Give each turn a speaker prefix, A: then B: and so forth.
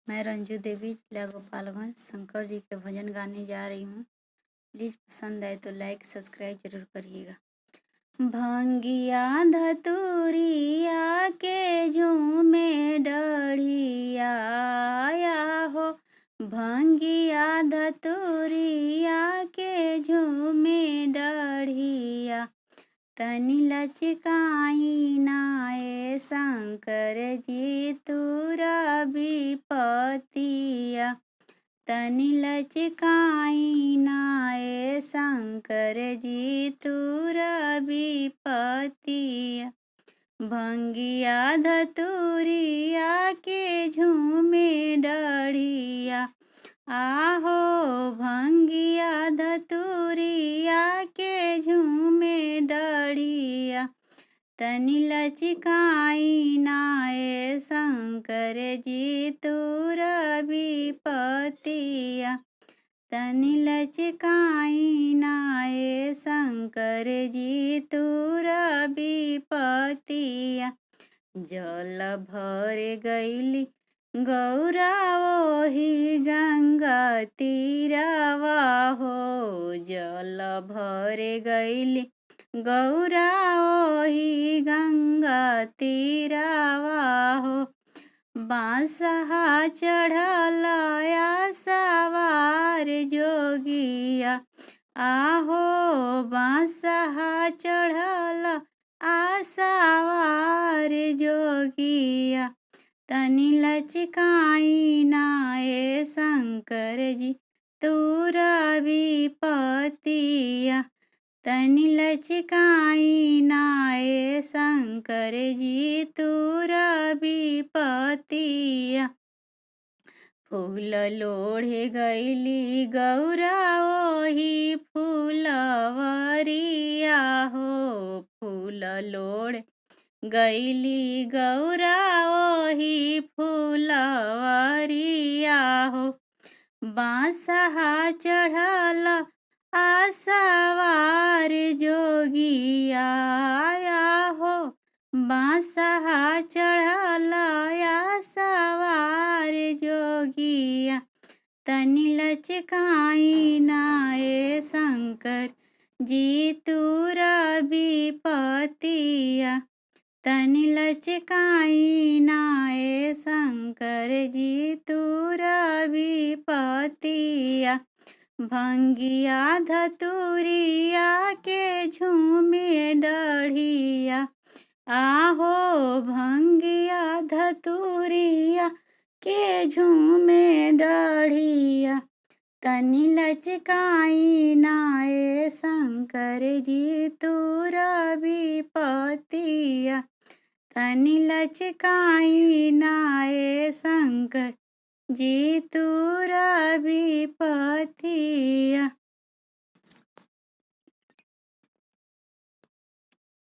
A: मैं रंजू देवी जिला गोपालगंज शंकर जी के भजन गाने जा रही हूँ। प्लीज़ पसंद आए तो लाइक सब्सक्राइब जरूर करिएगा। भंगिया धतूरिया के झूमे डढ़िया आया हो, भंगिया धतूरिया के झूमे डढ़िया, तनि लचकाई नाए शंकर जी तुरा विपतिया, तनि लचकाई नाए शंकर जी तुरा विपतिया। भंगिया धतूरिया के झूमे डढ़िया आहो, भंगिया धतूरिया के झूमे डढ़िया, तनि लचकाई नाए शंकर जी तुरा विपतिया, तनि लचकाई नाए शंकर जी तुरा विपतिया। जल भर गईली गौरा ओही गंगा तीरावा हो, जल भर गईली गौरा ओही गंगा तीरावा हो, बांसहा चढ़ल सवार जोगिया आहो, बांसहा चढ़ल सवार जोगिया, तनि लचकाई नाए शंकर जी तुरा विपतिया, तनि लचकाई नाए शंकर जी तुरा विपतिया। फूल लोढ़े गईली गौरा ओही फूलवरिया हो, फूल लोढ़े गईली गौरा ओही फूलवरिया हो, बांसहा चढ़ल सवार जोगिया हो, बांसहा चढ़ल सवार जोगिया, तनि लचकाई नाए शंकर जी तुरा विपतिया, तनि लचकाई नाए शंकर जी तुरा विपतिया। भंगिया धतूरिया के झूमे डढ़िया आहो, भंगिया धतूरिया के झूमे डढ़िया, तनि लचकाई नाए शंकर जी तुरा विपतिया, तनि लचकाई नाए शंकर जी तुरा विपतिया।